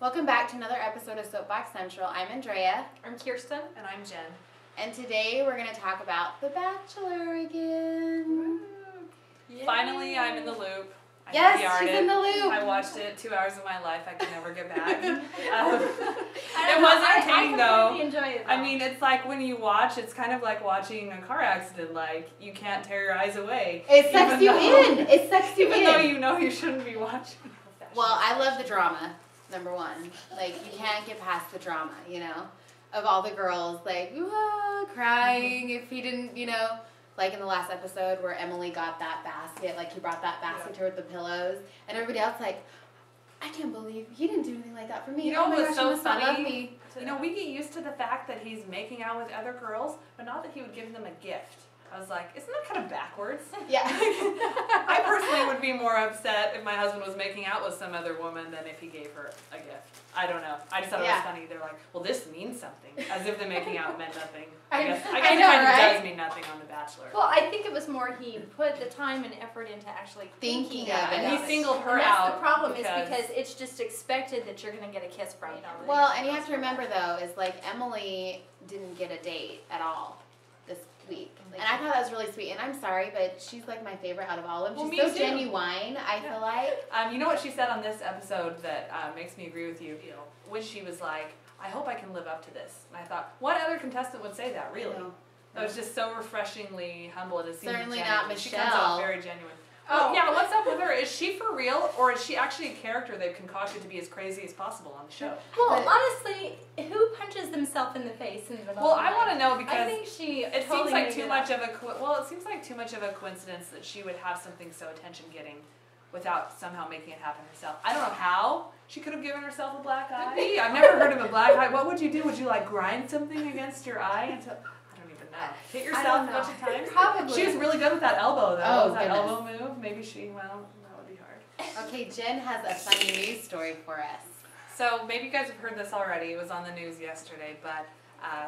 Welcome back to another episode of Soapbox Central. I'm Andrea. I'm Kirsten. And I'm Jen. And today we're going to talk about The Bachelor again. Finally, I'm in the loop. Yes, she's in the loop. I watched it 2 hours of my life. I can never get back. It was entertaining, though. I enjoy it. I mean, it's like when you watch, it's kind of like watching a car accident. Like, you can't tear your eyes away. It sucks you in. It sucks you in. Even though you know you shouldn't be watching. Well, I love the drama, number one. Like, you can't get past the drama, you know? Of all the girls, like, crying if he didn't, you know... Like in the last episode where Emily got that basket, like he brought that basket to her with the pillows, and everybody else like, I can't believe he didn't do anything like that for me. You know oh my what's gosh, so he must not love funny? me. You know, we get used to the fact that he's making out with other girls, but not that he would give them a gift. I was like, isn't that kind of backwards? Yeah. I personally would be more upset if my husband was making out with some other woman than if he gave her a gift. I don't know. I just thought it was funny. They're like, well, this means something. As if the making out meant nothing. I guess know, it kind of right? does mean nothing on The Bachelor. Well, I think it was more he put the time and effort into actually thinking of it. And he singled her and that's out. The problem is because it's just expected that you're going to get a kiss from him. Well, and you have to remember, though, is like Emily didn't get a date at all this week. And I thought that was really sweet. And I'm sorry, but she's like my favorite out of all of them. She's so genuine, I feel like. You know what she said on this episode that makes me agree with you? When she was like, I hope I can live up to this. And I thought, what other contestant would say that, really? That was just so refreshingly humble. It seemed certainly genuine. not Michelle. She comes off very genuine. Oh, yeah, what's up with her? Is she for real, or is she actually a character they've concocted to be as crazy as possible on the show? Well, honestly, who punches themselves in the face in the middle of the night? I want to know because I think it seems like too much of a it seems like too much of a coincidence that she would have something so attention-getting without somehow making it happen herself. I don't know how she could have given herself a black eye. I've never heard of a black eye. What would you do? Would you like grind something against your eye until? Hit yourself a bunch of times? Probably. She was really good with that elbow, though. Oh, that elbow move? Maybe that would be hard. Okay, Jen has a funny news story for us. So maybe you guys have heard this already. It was on the news yesterday, but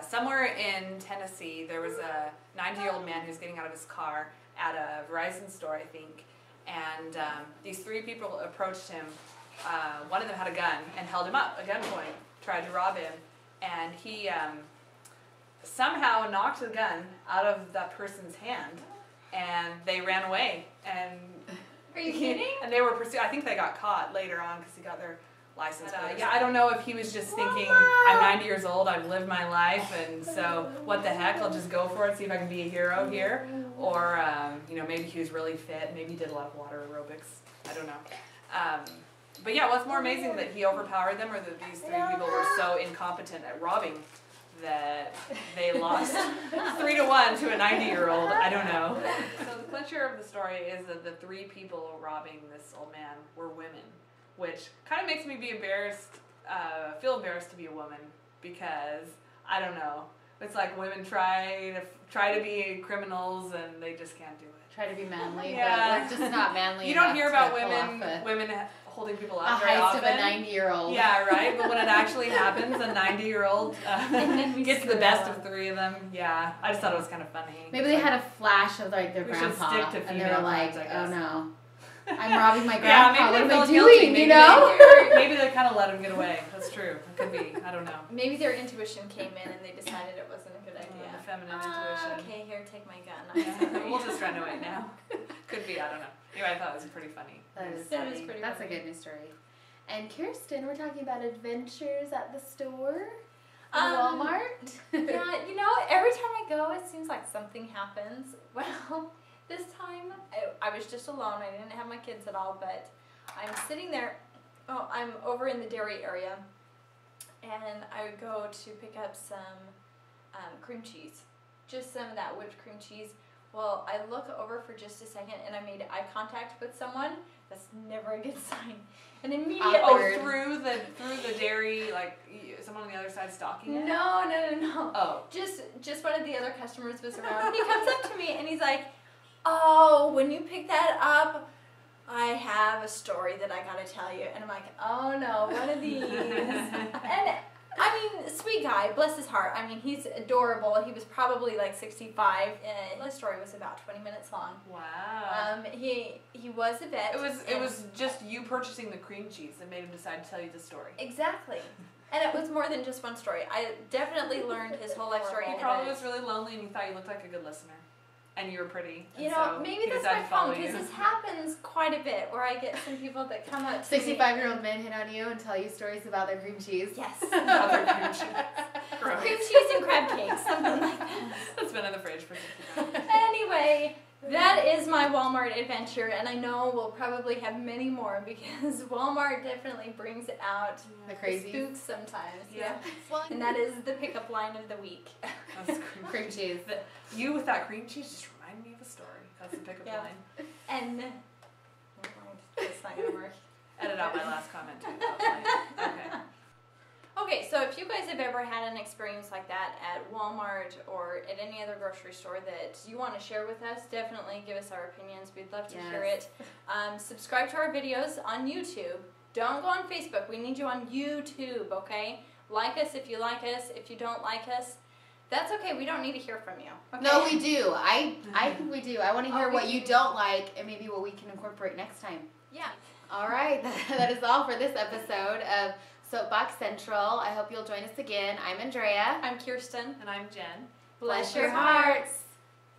somewhere in Tennessee, there was a 90-year-old man who was getting out of his car at a Verizon store, I think, and these 3 people approached him. One of them had a gun and held him up at gunpoint, tried to rob him, and he... somehow knocked the gun out of that person's hand, and they ran away. And are you kidding? And they were pursued. I think they got caught later on because he got their license. Yeah, I don't know if he was just thinking, I'm 90 years old, I've lived my life, and so what the heck? I'll just go for it, see if I can be a hero here. Or maybe he was really fit. Maybe he did a lot of water aerobics. I don't know. But yeah, what's more amazing that he overpowered them, or that these 3 people were so incompetent at robbing that they lost 3-1 to a 90-year-old. I don't know. So the clincher of the story is that the 3 people robbing this old man were women, which kind of makes me be embarrassed, feel embarrassed to be a woman, because I don't know. It's like women try to be criminals and they just can't do it. Try to be manly, but we're just not manly. You don't hear about women holding people up very often. A heist of a 90-year-old. Yeah, right? But when it actually happens, a 90-year-old gets the best of 3 of them. Yeah, I just thought it was kind of funny. Maybe they had a flash of like their grandpa, and they were like, "Oh no, I'm robbing my grandpa. What am I doing?" You know? Maybe they kind of let him get away. That's true. It could be. I don't know. Maybe their intuition came in and they decided it wasn't a good idea. The feminine intuition. Okay, here, take my gun. Yeah. We'll just run away now. Could be. I don't know. Anyway, I thought it was pretty funny. That is pretty That's funny. a good news story. And Kirsten, we're talking about adventures at the store. Walmart. Yeah, every time I go, it seems like something happens. Well, this time, I was just alone. I didn't have my kids at all, but I'm sitting there. Oh, I'm over in the dairy area, and I would go to pick up some cream cheese. Just some of that whipped cream cheese. Well, I look over for just a second, and I made eye contact with someone. That's never a good sign. And immediately... through the dairy, like, someone on the other side stalking it? No. Oh. Just one of the other customers was around. He comes up to me, and he's like, "Oh, when you pick that up, I have a story that I gotta tell you." And I'm like, "Oh no, one of these." And I'm mean, sweet guy, bless his heart. I mean, he's adorable. He was probably like 65. The story was about 20 minutes long. Wow. He was a vet. It was just you purchasing the cream cheese that made him decide to tell you the story. Exactly. And it was more than just one story. I definitely learned his whole life story. He probably was really lonely and he thought you looked like a good listener. And you were pretty. You know, maybe that's my problem, because this happens quite a bit, where I get some people that come up to 65-year-old men hit on you and tell you stories about their cream cheese. Yes. About their cream cheese. Gross. Cream cheese and crab cakes, something like that. That's been in the fridge for 65. Anyway, that is my Walmart adventure, and I know we'll probably have many more, because Walmart definitely brings out the crazy spooks sometimes. Yeah. And that is the pickup line of the week. That's cream cheese. You with that cream cheese just reminded me of a story. That's the pickup line. And it's not gonna work. Edit out my last comment too. Okay. Okay, so if you guys have ever had an experience like that at Walmart or at any other grocery store that you want to share with us, definitely give us our opinions. We'd love to hear it. Subscribe to our videos on YouTube. Don't go on Facebook. We need you on YouTube, okay? Like us if you like us. If you don't like us, that's okay. We don't need to hear from you. Okay? No, we do. I think we do. I want to hear what you don't like and maybe what we can incorporate next time. Yeah. All right. That is all for this episode of Soapbox Central. I hope you'll join us again. I'm Andrea. I'm Kirsten. And I'm Jen. Bless your hearts.